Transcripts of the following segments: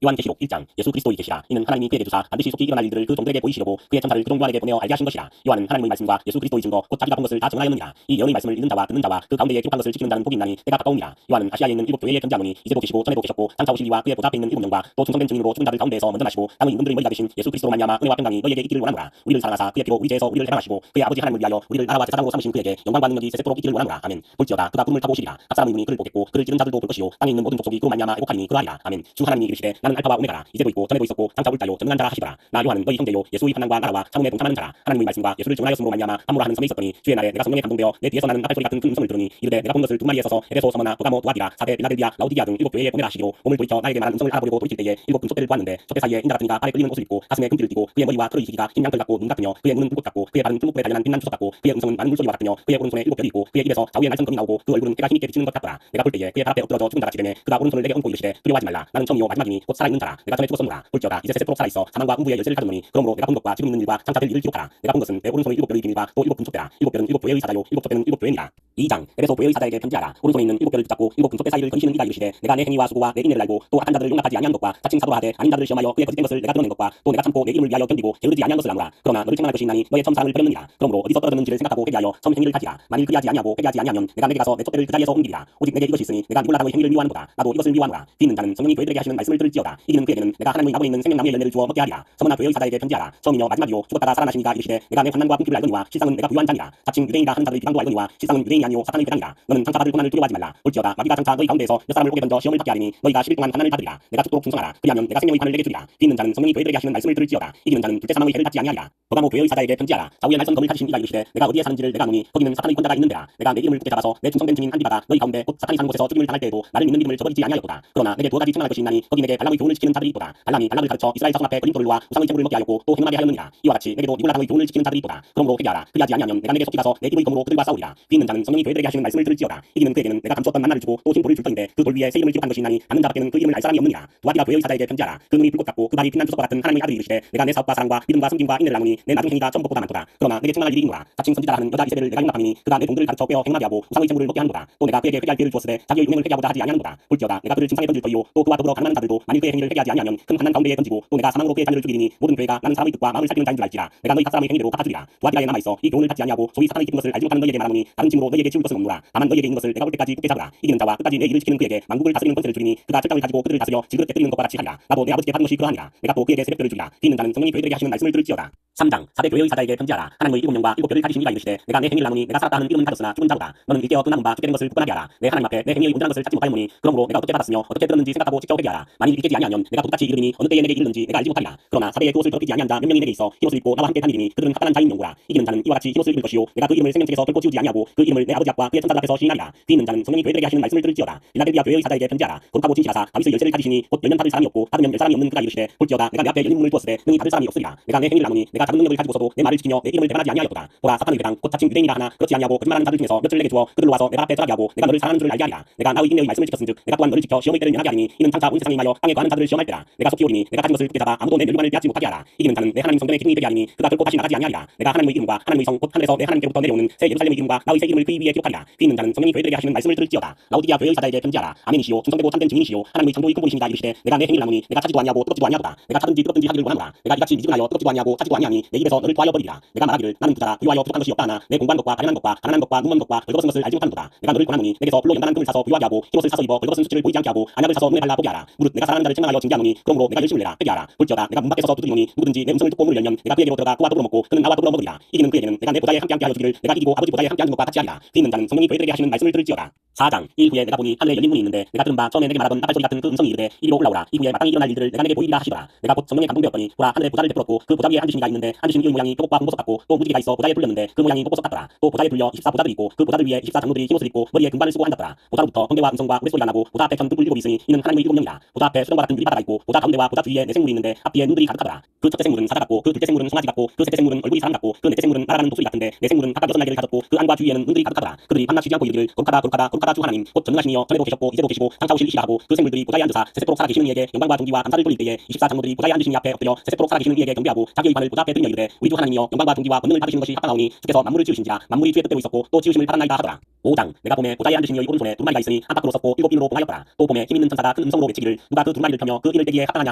요한계시록 1장 예수 그리스도의 계시라. 이는 하나님이 그에게 주사 반드시 속히 일어날 일들을 그 종들에게 보이시려고 그의 천사를 그 종들에게 보내어 알게 하신 것이라. 요한은 하나님의 말씀과 예수 그리스도의 증거 곧 자기가 본 것을 다 증언하였느니라. 이 예언의 말씀을 읽는 자와 듣는 자와 그 가운데에 기록한 것을 지키는 자는 복이 있나니 때가 가까우니라. 요한은 아시아에 있는 7교회에 편지하노니 이제도 계시고 전에도 계셨고 장차 오실 이와 그의 보좌 앞에 있는 7명과 또 충성된 증인으로 죽은 자들 가운데에서 먼저 나시고 남은 이분들의 머리가 되신 예수 그리스도로 말미암아 은혜와 평강이 너희에게 있기를 원하노라. 우리를 사랑하사 그의 피로 우리 죄에서 우리를 해방하시고 그의 아버지 하나님을 위하여 우리를 나라와 제사장으로 삼으신 그에게 영광과 능력이 세세토록 있기를 원하노라. 아멘. 볼지어다 그가 구름을 타고 오시리라. 각 사람의 눈이 그를 보겠고 그를 찌른 자들도 볼 것이요 땅에 있는 모든 족속이 그로 말미암아 애곡하리니 그러하리라. 아멘. 주 하나님이 이르시되 나는 알파와 오메가라. 이제도 있고 전에도 있었고 장차 올 자요 전능한 자라 하시더라. 나 요한은 너희 형제요 예수의 환난과 나라와 참음에 동참하는 자라. 하나님의 말씀과 예수를 증언하였으므로 말미암아 함무라 하는 섬에 있었더니 주의 날에 내가 성령에 감동되어 내 뒤에서 나는 나팔소리 같은 큰 음성을 들으니 이르되 내가 본 것을 두 마리에 서서 에베소, 서머나, 버가모, 도아디라, 사데, 빌라델비아, 라우디게아 등 7교회에 보내라 하시기로 몸을 돌이켜 나에게 말한 음성을 알아보려고 돌이킬 때에 7금 촛대를 보았는데 촛대 사이에 인자 같은 이가 발에 끌리는 옷을 입고 가슴에 금띠를 띠고 그의 머리와 털의 희기가 흰 양털 같고 눈 같으며 그의 눈은 불꽃 같고 그의 발은 풀목불에 달려난 빛난 주석 같고 그의 음성은 많은 물소리와 같으며 그의 오른손에 7별이 있고 그의 입에서 좌우에 날성검이 나오고 그 얼굴은 해가 힘있게 비치는 것 같더라. 내가 볼 때에 그의 발 앞에 엎드러져 죽은 자같이 되매 그가 오른손을 내게 얹고 이르시되 두려워하지 말라. 나는 처음이요 마지막이니 곧 살아있는 자라. 내가 전에 죽었었노라. 볼지어다 이제 세세토록 살아있어 사망과 음부의 열쇠를 가졌노니 그러므로 내가 본 것과 지금 있는 일과 장차 될 일을 기록하라. 내가 본 것은 내 오른손의 7별의 비밀과 또 7촛대라. 7별은 7교회의 사자요 7촛대는 7교회니라. 2장 에베소 교회의 사자에게 편지하라. 오른손에 있는 7별을 붙잡고 7촛대 사이를 건지는 이가 이르시되 내가 내 행위와 수고와 내 인내를 알고 또 악한 자들을 용납하지 아니한 것과 자칭 사도라 하되 아닌 자들을 시험하여 그의 거짓된 것을 내가 드러낸 것과 또 내가 참고 내 이름을 위하여 견디고 게으르지 아니한 것을 아노라. 그러나 너를 책망할 것이 있나니 너의 처음 사랑을 버렸느니라. 그러므로 어디서 떨어졌는지를 생각하고 회개하여 처음 행위를 가지라. 만일 그리하지 아니하고 회개하지 아니하면 내가 내게 가서 내 촛대를 그 자리에서 옮기리라. 오직 내게 이것이 있으니 내가 니골라당의 행위를 미워하는도다. 나도 이것을 미워하노라. 뒤있는 자는 성령이 교회들에게 하시는 말씀을 들을지어다. 이기는 그에게는 내가 하나님의 나무에 있는 생명나무의 열매를 주어 먹게 하리라. 서머나 교회의 사자에게 편지하라. 처음이요 마지막이요 죽었다가 살아나신 이가 이르시되 내가 내 환난과 궁핍을 알거니와 실상은 내가 부유한 자니라. 자칭 유대인이라 하는 자들의 비방도 알거니와 실상은 유대인이 아니요 사탄의 배당이라. 너는 장차 받을 고난을 두려워하지 말라. 볼지어다 마귀가 장차 너희 가운데에서 몇 사람을 오게 던져 시험을 받게 하리니 너희가 10일 동안 환난을 받으리라. 내가 죽도록 충성하라. 그리하면 내가 생명의 관을 내게 주리라. 뒤있는 자는 성령이 교회들에게 하시는 말씀을 들을지어다. 이기는 자는 둘째 사망의 해를 받지 아니하리라. 버가모 교회의 사자에게 편지하라. 좌우에 날성검을 가지신 이가 이르시되 내가 어디에 사는지를 내가 아노니 거기는 사탄의 권자가 있는데라. 내가 내 이름을 굳게 잡아서 내 충성된 증인 한디바가 너희 가운데 곧 사탄이 사는 곳에서 죽임을 당할 때에도 나를 믿는 믿음을 저버리지 아니하였도다. 그러나 내게 두 가지 책망할 것이 있나니 거기 내게 발람의 교훈을 지키는 자들이 있도다. 발람이 발람을 가르쳐 이스라엘 자손 앞에 거림돌을 놓아 우상의 제물을 먹게 하였고 또 행하게 하였느니라. 이와 같이 내게도 니골라당의 교훈을 지키는 자들이 있도다. 그러므로 회개하라. 그리하지 아니하면 내가 내게 속히 가서 내 입의 검으로 그들과 싸우리라. 뒤있는 자는 성령이 교회들에게 하시는 말씀을 들을지어다. 이기는 그에게는 내가 감추었던 만나를 주고 또 흰 돌을 줄 터인데 그 돌 위에 새 이름을 기록한 것이 있나니 아는 자밖에는 그 이름을 알 사람이 없느니라. 도아디가 교회의 사자에게 편지하라. 그 눈이 불꽃 같고 그 발이 빛난 주석과 같은 하나님의 아들이 이르시되 내가 내 사업과 사랑과 믿음과 섬김과 인내를 나누니 내 나중 행위가 전부보다 많도다. 그러나 내게 책망할 일이 있노라. 자칭 선지자라 하는 여자 이세벨을 내가 용납하니 그가 내 종들을 가르쳐 빼어 행하게 하고 우상의 제물을 먹게 하는도다. 또 내가 그에게 회개할 기회를 주었으되 자기의 유명을 회개하고자 하지 아니하는도다. 볼지어다 내가 그를 침상에 던질 터이요 또 그와 더불어 가난한 자들도 만일 그의 행위를 회개하지 아니하면 큰 환난 가운데에 던지고 또 내가 사망으로 그의 자녀를 죽이리니 모든 교회가 나는 사람의 뜻과 마음을 살피는 자인 줄 알지라. 내가 너희 각 사람의 행위대로 갚아주리라. 도아디가에 남아있어 이 교훈을 받지 아니하고 소위 사탄의 깊은 것을 알지 못하는 너희에게 말하노니 다른 짐으로 너희에게 지울 것은 없노라. 다만 너희에게 있는 것을 내가 올 때까지 굳게 잡으라. 이기는 자와 끝까지 내 일을 지키는 그에게 만국을 다스리는 권세를 주리니 그가 철장을 가지고 그들을 다스려 질그릇 깨뜨리는 것과 같이 하리라. 나도 내 아버지께 받은 것이 그러하니라. 내가 또 그에게 새벽별을 주리라. 뒤있는 자는 성령이 교회들에게 하시는 말씀을 들을지어다. 3장 사대 교회의 사자에게 편지하라. 하나님의 7명과 7별을 가지신 이가 이르시되 내가 내 행위를 나누니 내가 살았다 하는 이름은 가졌으나 죽은 자로다. 너는 일깨어 그 남은 바 죽게 된 것을 굳건하게 하라. 내 하나님 앞에 내 행위의 온전한 것을 찾지 못하였노니 그러므로 내가 어떻게 받았으며 어떻게 들었는지 생각하고 직접 회개하라. 만일 일깨지 아니하면 내가 똑같이 이르니 어느 때에 내게 이르는지 내가 알지 못하리라. 그러나 사대의 그옷을 더럽히지 아니한 자 몇 명이 내게 있어 흰옷을 입고 나와 함께 다니리니 그들은 합당한 자인 명구라. 이기는 자는 이와 같이 흰옷을 입을 것이요 내가 그 이름을 생명책에서 결코 지우지 아니하고 그 이름을 내 아버지 앞과 그의 천사들 앞에서 시인하리라. 뒤있는 자는 성령이 교회들에게 하시는 말씀을 들을지어다. 빌라델비아 교회의 사자에게 편지하라. 거룩하고 진실하사 다윗의 열쇠를 가지시니 곧 열면 닫을 사람이 없고 닫으면 열 사람이 없는 그가 이르시되 볼지어다 내가 내 앞에 열린 문을 두었으되 능히 닫을 사람이 없으리라. 내가 내 행위를 나누니 내가 작은 능력을 가지고서도 내 말을 지키며 내 이름을 배반하지 아니하였도다. 보라 사탄의 배당 곧 자칭 유대인이라 하나 그렇지 아니하고 거짓말하는 자들 중에서 몇을 내게 주어 그들로 와서 내 발 앞에 절하게 하고 내가 너를 사랑하는 줄을 알게 하리라. 내가 나의 인내의 말씀을 지켰은즉 내가 또한 너를 지켜 시험의 때를 면하게 하리니 이는 장차 온 세상에 임하여 땅에 거하는 자들을 시험할 때라. 내가 속히 오리니 내가 가진 것을 굳게 잡아 아무도 내 멸관을 빼앗지 못하게 하라. 이기는 자는 내 하나님 성전의 기둥이 되게 하리니 그가 결코 다시 나가지 아니하리라. 내가 하나님의 이름과 하나님의 성 곧 하늘에서 내 하나님께로부터 내려오는 새 예루살렘의 이름과 나의 새 이름을 그 위에 기록하리라. 뒤있는 자는 성령이 교회들에게 하시는 말씀을 들을지어다. 라우디게아 교회의 사자에게 편지하라. 아멘이시요 충성되고 참된 증인이시요 하나님의 창조의 근본이시니가 이르시되 내가 내 행위를 나누니 내가 차지도 아니하고 뜨겁지도 아니하도다. 내가 차든지 뜨겁든지 하기를 원하노라. 내가 이같이 미지근하여 뜨겁지도 아니하고 차지도 아니하니 내 입에서 너를 도하여 버리리라. 내가 말하기를 나는 부자라 부유하여 부족한 것이 없다 하나 내 공부한 것과 가련한 것과 가난한 것과 눈먼 것과 벌거벗은 것을 알지 못하는도다. 내가 너를 권하노니 내게서 불로 연단한 금을 사서 부유하게 하고 흰옷을 사서 입어 벌거벗은 수치를 보이지 않게 하고 안약을 사서 눈에 발라 보게 하라. 무릇 내가 사랑하는 자를 책망하여 징계하노니 그러므로 내가 열심을 내라. 회개하라. 볼지어다 내가 문 밖에 서서 두드리노니 누구든지 내 음성을 듣고 문을 열면 내가 그에게로 들어가 그와 더불어 먹고 그는 나와 더불어 먹으리라. 이기는 그에게는 내가 내 보좌에 함께 하여 주기를 내가 이기고 아버지 보좌에 함께 하는 것과 같이 하리라. 뒤있는 자는 성령이 교회들에게 하시는 말씀을 들을지어다. 4장 이 후에 내가 보니 하늘에 열린 문이 있는데 내가 들은 바 처음에 내게 말하던 나팔소리 같은 그 음성이 이르되 이리로 올라오라. 이 후에 마땅히 일어날 일들을 내가 내게 보이리라 하시더라. 내가 곧 성령에 감동되었더니 보라 하늘에 보좌를 베풀었고 그 보좌 위에 앉으신 이가 있는데 앉으신 이의 모양이 벽옥과 홍보석 같고 또 무지개가 있어 보좌에 불렸는데 그 모양이 목보석 같더라. 또 보좌에 불려 24보좌들이 있고 그 보좌들 위에 24장로들이 흰옷을 입고 머리에 금관을 쓰고 앉았더라. 보좌로부터 번개와 음성과 우레소리가 나고 보좌 앞에 천둥불 일곱이 있으니 이는 하나님의 7명이라. 보좌 앞에 수정과 같은 유리바다가 있고 보좌 가운데와 보좌 주위에 네 생물이 있는데 앞뒤에 눈들이 가득하더라. 그 첫째 생물은 사자 같고 그 둘째 생물은 송아지 같고 그 셋째 생물은 얼굴이 사람 같고 그 넷째 생물은 날아가는 독수리 같은데 네 생물은 각각 6날개를 가졌고 그 안과 주위에는 눈들이 가득하더라. 그들이 밤낮 쉬지 않고 이르기를 거룩하다 거룩하다 거룩하다 주 하나님 곧 전능하시니여 전에도 계셨고 이제도 계시고 장차 오실 이시라 하고 그 생물들이 보좌에 앉으사 세세토록 살아계시는 이에게 영광과 존귀와 감사를 돌릴 때에 24장로들이 보좌에 앉으신 이 앞에 엎드려 세세토록 살아계시는 이에게 경배하고 자기의 관을 보좌 앞에 들며 이르되 우리 주 하나님이여 영광과 존귀와 권능을 받으시는 것이 합당하오니 주께서 만물을 지으신지라 만물이 주의 뜻대로 있었고 또 지으심을 받았나이다 하더라. 5장 내가 봄에 보좌에 앉으신 이의 오른손에 두루마리가 있으니 안팎으로 섰고 7 비누로 봉하였더라. 또 봄에 힘있는 천사가 큰 음성으로 외치기를 누가 그 두루마리 두루마리를 펴며 그 이를 떼기에 합당하냐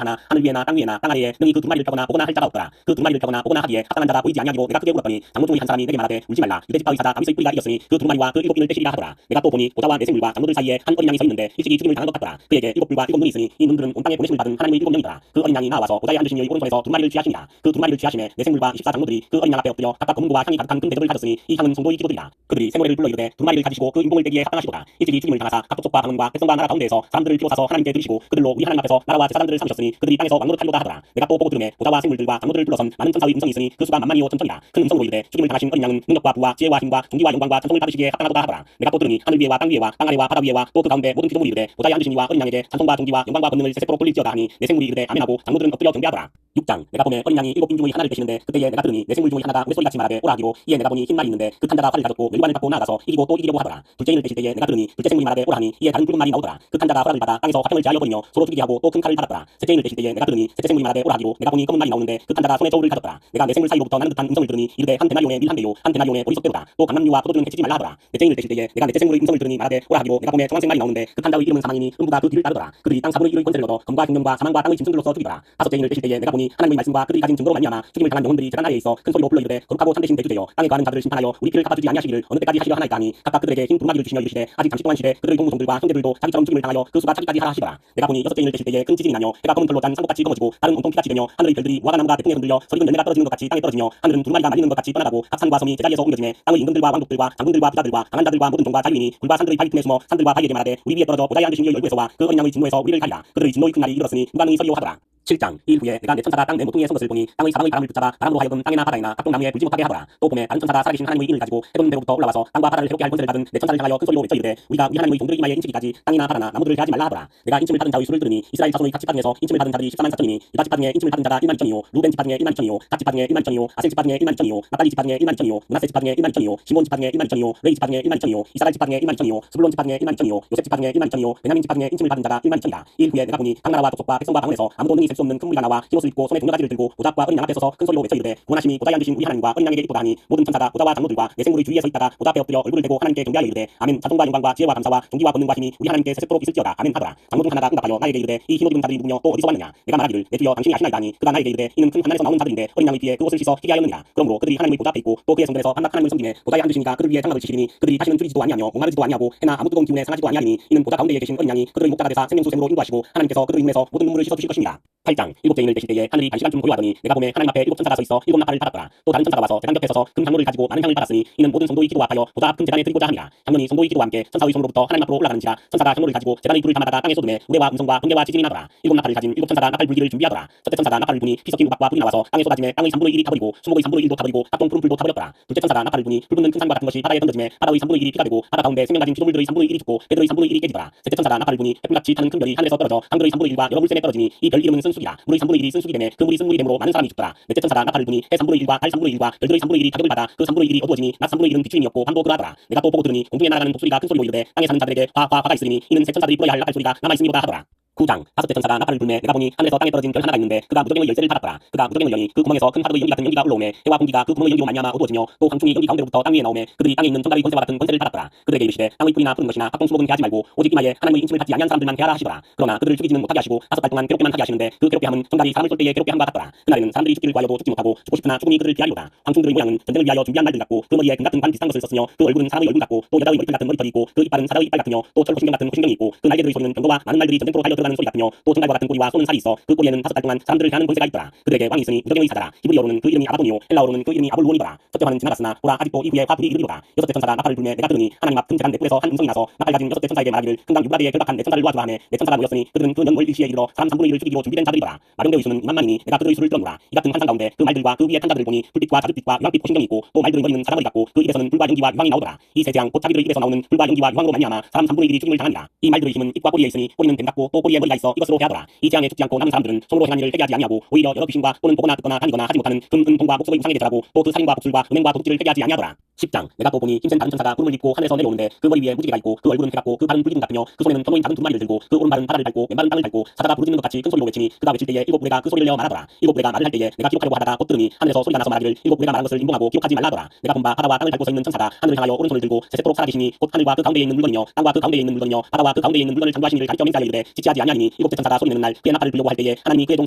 하나 하늘 위에나 땅 위에나 땅 아래에 능히 그 두루마리를 펴거나 보거나 할 자가 없더라. 그 두루마리를 펴거나 보거나 하기에 합당한 자가 보이지 아니하기로 내가 크게 울었더니 장로 중의 한 사람이 내게 말하되 울지 말라. 유대지파 의사다 다윗의 뿌리가 이겼으니 그 두루마리와 그 일곱 인을 떼시리라 하더라. 내가 또 보니 보좌와 내생물과 장로들 사이에 한 어린 양이 서 있는데 일찍이 죽임을 당한 것 같더라. 그에게 일곱 뿔과 일곱 눈이 있으니 이 눈들은 온 땅에 보내심을 받은 하나님의 일곱 명이더라. 그 어린 양이 나와서 보좌에 앉으신 이의 오른손에서 두루마리를 취하시니라. 그 두루마리를 취하심에 내생물과 24 장로들이 그 어린 양 앞에 엎드려 각각 검은 고와 향이 가득한 큰 대접을 가졌으니 이 향은 성도의 기도들이라. 그들이 세모레를 불러 이르되 두루마리를 가지시고 그 인봉을 떼기에 합당하시도다. 일찍이 죽임을 당하사 각 족속과 방언과 백성과 나라 가운데에서 사람들을 피워사서 하나님께 드리시고 그들로 우리 하나님 앞에서 나라와 제사장들을 삼으셨으니 그들이 땅에서 왕노릇 하리로다 하더라. 내가 또 보고 들으매 보좌와 생물들과 장로들을 불러선 많은 천사의 음성이 있으니 그 수가 만만이요 천천이라. 큰 음성으로 이르되 죽임을 당하신 어린 양은 능력과 부와 지혜와 힘과 존귀와 영광과 찬송을 받으시기에 합당하도다 하더라. 내가 또 들으니 하늘 위에와 땅 위에와 땅 아래와 바다 위에와 또 그 가운데 모든 피조물이 이르되 보좌에 앉으신 이와 어린 양에게 찬송과 존귀와 영광과 권능을 세세토록 돌릴지어다 하니 내 생물이 이르되 아멘하고 장로들은 엎드려 경배하더라. 6장 내가 보매 어린 양이 일곱 빈 중의 하나를 떼시는데 그때에 내가 들으니 내 생물 중의 하나가 우레소리같이 말하되 오라 하기로 이에 내가 보니 흰 말이 있는데 그 탄자가 활을 가졌고 멸관을 받고 나아가서 이기고 또 이기려고 하더라. 둘째 인을 떼실 때에 내가 들으니 둘째 생물이 말하되 오라 하니 이에 다른 붉은 말이 나오더라. 그 탄자가 활을 받아 땅에서 화평을 제하여 버리며 서로 죽이게 하고 또 큰 칼을 받았더라. 셋째 인을 떼실 때에 내가 들으니 셋째 생물이 말하되 오라 하기로 내가 보니 검은 말이 나오는데 그 탄자가 손에 저울을 가졌더라. 내가 내 생물 사이로부터 나는 듯한 음성을 들으니 이르되 한 데나리온의 밀 한 배요 한 데나리온의 보리석대로다. 또 감람류와 포도주는 해치지 말라 하더라. 넷째 인을 떼실 때에 내가 넷째 생물의 음성을 들으니 말하되 오라 하기로 내가 보매 정황색 말이 나오는데 그 탄자의 이름은 사망이니 음부가 그 뒤를 따르더라. 그들이 땅 4분의 1의 권세를 얻어 검과 흉년과 사망과 땅의 짐승들로서 죽이더라. 다섯째 인을 떼실 때에 내가 보니 하나님의 말씀과 그들이 가진 증거로 말미암아 죽임을 당한 영혼들이 제단 아래에 있어 큰 소리로 불러 이르되 거룩하고 참되신 대주제여 땅에 거하는 자들을 심판하여 우리 피를 갚아주지 아니하시기를 어느 때까지 하시려 하나이까 하니 각각 그들에게 흰 두루마리를 주시며 이르시되 아직 잠시 동안 시되 그들의 동무종들과 형제들도 자기처럼 죽임을 당하여 그 수가 차기까지 하라 하시더라. 내가 보니 여섯째 인을 떼실 때에 큰 지진이 나며 해가 검은 털로 짠 상복같이 검어지고 다른 온통 피같이 되며 하늘의 별들이 무화과 나무가 대풍에 흔들려 서리은 열매가 떨어지는 것 같이 땅에 떨어지며 하늘은 두루마리가 말리는 것 같이 떠나가고 각 산과 섬이 제자리에서 옮겨지매 땅의 임금들과 왕족들과 장군들과 부자들과 강한 자들과 모든 종과 자유인이 굴과 산들의 바위 틈에 숨어 산들과 바위에게 말하되 우리 위에 떨어져 보좌에 앉으신 이의 열부에서와 그 어린 양의 진노에서 우리를 가리라. 그들의 진노의 큰 날이 이르렀으니 누가 능히 서리오 하더라. 7장 이 후에 내가 내 천사가 땅 내 모퉁이에 선 것을 보니 땅의 사방의 바람을 붙잡아 바람으로 하여금 땅이나 바다에나 각종 나무에 불지 못하게 하더라. 또 보매 다른 천사가 살아계신 하나님의 인을 가지고 해본 대로부터 올라와서 땅과 바다를 해롭게 할 권세를 받은 내 천사를 향하여 큰 소리로 외쳐 이르되 우리가 우리 하나님의 종들의 이마에 인치기까지 땅이나 바다나 나무들을 대하지 말라 하더라. 내가 인침을 받은 자의 수를 들으니 이스라엘 자손의 각 지파 중에서 인침을 받은 자들이 14만 4천이니 유다 지파 중에 인침을 받은 자가 1만 2천이요 루벤 지파 중에 1만 2천이요 갓 지파 중에 1만 2천이요 아셀 지파 중에 1만 2천이요 나팔리 지파 중에 1만 2천이요 문하세 지파 중에 1만 2천이요 시몬 지파 중에 1만 2천이요 레위 지파 중에 1만 2천이요 이스라엘 지파 중에 1만 2천이요 스불론 지파 중에 1만 2천이요 요셉 지파 중에 1만 2천이요 베냐민 지파 중에 인침을 받은 자가 1만 2천이다. 이 후에 내가 보니 각 나라와 족속과 백성과 방언에서 아무도 능히 셀 수 없는 큰 무리가 나와 흰옷을 입고 손에 종려가지를 들고 보좌과 어린 양 앞에 서서 큰 소리로 외쳐 이르되 구원하심이 보좌에 앉으신 우리 하나님과 어린 양에게 있도다 하니 모든 천사가 보좌와 장로들과 내 생물의 주위에 서 있다가 보좌 앞에 엎드려 얼굴을 대고 하나님께 경배하여 이르되 아멘. 자손과 영광과 지혜와 감사와 존귀와 권능과 힘이 우리 하나님께 세세토록 있을지어다. 아멘 하더라. 장로 중 하나가 응답하여 나에게 이르되 이 흰옷 입은 자들이 누구며 또 어디서 왔느냐. 내가 말하기를 내 주여 당신이 아시나이다 하니 그가 나에게 이르되 이는 큰 하늘에서 나오는 자들인데 어린 양의 피에 그 옷을 씻어 희게 하였느니라. 그러므로 그들이 하나님의 보좌 앞에 있고 또 그의 성전에서 밤낮 하나님을 섬기며 보좌에 앉으시니까 그들 위에 장막을 치시리니 그들이 다시는 줄이지도 아니하며 목마르지도 아니하고 해나 아무 뜨거운 기운에 상하지도 아니하리니 이는 보좌 가운데에 계신 어린 양이 그들의 목자가 되사 생명수 샘으로 인도하시고 하나님께서 그들의 눈에서 모든 눈물을 씻어 주실 것입니다. 8장 일곱째 인을 떼실 때에 하늘이 반시간쯤 고요하더니 내가 보매 하나님 앞에 일곱 천사가 서 있어 일곱 나팔을 받았더라. 또 다른 천사가 와서 제단 곁에 서서 금 향로를 가지고 많은 향을 받았으니 이는 모든 성도의 기도와 하여 보좌 앞 금 제단에 드리고자 함이라. 향론이 성도의 기도와 함께 천사의 손으로부터 하나님 앞으로 올라가는지라. 천사가 향로를 가지고 제단의 불을 담아다가 땅에 쏟음에 우레와 음성과 번개와 지진이 나더라. 일곱 나팔을 가진 일곱 천사가 나팔 불기를 준비하더라. 첫째 천사가 나팔을 부니 피 섞인 우박과 불이 나와서 땅에 쏟아지매 땅의 3분의 1이 타버리고 수목의 3분의 1도 타버리고 각종 푸른 풀도 타버렸더라. 둘째 천사가 나팔을 부니 불 붙는 큰 산과 같은 것이 바다에 던져지매 바다의 3분의 1이 피가 되고 바다 가운데 생명 가진 피조물들의 3분의 1이 죽고 배들의 3분의 1이 깨지더라. 셋째 천사가 나팔을 부니 해풍같이 타는 큰 별이 하늘에서 떨어져 강들의 3분의 1과 여러 물샘에 떨어지니 이 별 이름은 쓴쑥이라. 물의 3분의 1이 쓴쑥이 되매 그 물이 쓴물이 되므로 많은 사람이 죽더라. 넷째 천사가 나팔을 부니 해 3분의 1과 달 3분의 1과 별들의 3분의 1이 타격을 받아 그 3분의 1이 어두워지니 낮 3분의 1은 비추임이 없고 밤도 그러하더라. 내가 또 보고 들으니 공중에 날아가는 독수리가 큰 소리로 이르되 땅에 사는 자들에게 화가 있으리니 이는 새 천사들이 불어야 할 나팔 소리가 남아있으니로다 하더라. 9장 다섯째 천사가 나팔을 불매 내가 보니 하늘에서 땅에 떨어진 별 하나가 있는데 그가 무적행의 열쇠를 받았더라. 그가 무적행을 여니 그 구멍에서 큰 파도의 연기 같은 연기가 올라오매 해와 공기가 그 구멍의 연기로 말미암아 어두워지며 또 광충이 연기 가운데로부터 땅 위에 나오매 그들이 땅에 있는 천가의 권세와 같은 권세를 받았더라. 그들에게 이르시되 땅의 풀이나 푸른 것이나 각종 수목은 해하지 말고 오직 이마에 하나님의 인침을 받지 아니한 사람들만 해하라 하시더라. 그러나 그들을 죽이지는 못하게 하시고 5달 동안 괴롭게만 하게 하시는데 그 괴롭게 함은 천가이 사람을 쏠 때에 괴롭게 함과 같더라. 그날에는 사람들이 죽기를 구하여도 죽지 못하고 죽고 싶으나 죽음이 그들을 피하리로다. 광충들의 모양은 전쟁을 위하여 준비한 말들 같고 그 머리에 금 같은 관 비슷한 것을 썼으며 그 얼굴은 사람의 얼굴 같고 또 여자의 머리털 같은 머리털이 있고 그 이빨은 사자의 이빨 같으며 또 철로신경 같은 호신경이 있고 그 날개들의 소리는 경고와 많은 말들이 전쟁터로 달려 들어가는 소리 같으며 또 정갈과 같은 꼬리와 쏘는 살이 있어 그 꼬리에는 5달 동안 사람들을 향하는 권세가 있더라. 그들에게 왕이 있으니 무적행의 사자라. 히브리어로는 그 이름이 아바돈이요 헬라어로는 그 이름이 아볼론이더라. 첫째 화는 지나갔으나 보라 아직도 이후에 화불이 이르리로다. 여섯째 천사가 나팔을 불매 내가 들으니 하나님 앞 금 제단 내부에서 한 음성이 나서 나팔 가진 여섯째 천사에게 말하기를 금강 유브라데에 결박한 내 천사를 도와주라 하매 내 천사가 모였으니 그들은 그 연월 일시에 이르러 사람 3분의 1을 죽이기로 준비된 자들이더라. 마병대의 수는 2만만이니 내가 그들의 수를 들었노라. 이 같은 환상 가운데 그 말들과 그 위에 탄 자들을 보니 불빛과 자줏빛과 유황빛 호신경이 있고 또 말들의 머리는 사자머리 같고 그 입에서는 불과 연기와 유황이 나오더라. 이 세 재앙 곧 자기들의 입에서 나오는 불과 연기와 유황으로 말미암아 사람 3분의 1이 죽임을 당하니라. 이 말들의 힘은 입과 꼬리에 있으니 꼬리는 뱀 같고 또 꼬리에 머리가 있어 이것으로 해하더라. 이 재앙에 죽지 않고 남은 사람들은 손으로 행한 일을 회개하지 아니하고 오히려 여러 귀신과 또는 보거나 듣거나 다니거나 하지 못하는 금, 은, 동과 목석의 우상에게 절하고 또 그 살인과 복술과 음행과 도둑질을 회개하지 아니하더라. 10장 내가 또 보니 힘센 다른 천사가 구름을 입고 하늘에서 내려오는데 그 머리 위에 무지개가 있고 그 얼굴은 해같고 그 발은 불기둥 같으며 그 손에는 변호인 작은 두 마리를 들고 그 오른발은 바다를 밟고 왼발은 땅을 밟고 사자가 부르짖는 것 같이 큰 소리로 외치니 그가 외칠 때에 일곱 부대가 그 소리를 내어 말하더라. 일곱 부대가 말을 할 때에 내가 기록하려고 하다가 곧 들으니 하늘에서 소리가 나서 말하기를 일곱 부대가 말한 것을 인봉하고 기록하지 말라더라. 내가 본바 바다와 땅을 밟고 서 있는 천사가 하늘을 향하여 오른손을 들고 세세토록 살아계시니 곧 하늘과 그 가운데에 있는 물건이며 땅과 그 가운데에 있는 물건이며 바다와 그 가운데에 있는 물건을 창조하신 이를 가리켜 맹세하여 이르되 지체하지 하지 아니하니 일곱째 천사가 소리내는 날 그의 나팔을 불려고 할 때에 하나님이 그의 종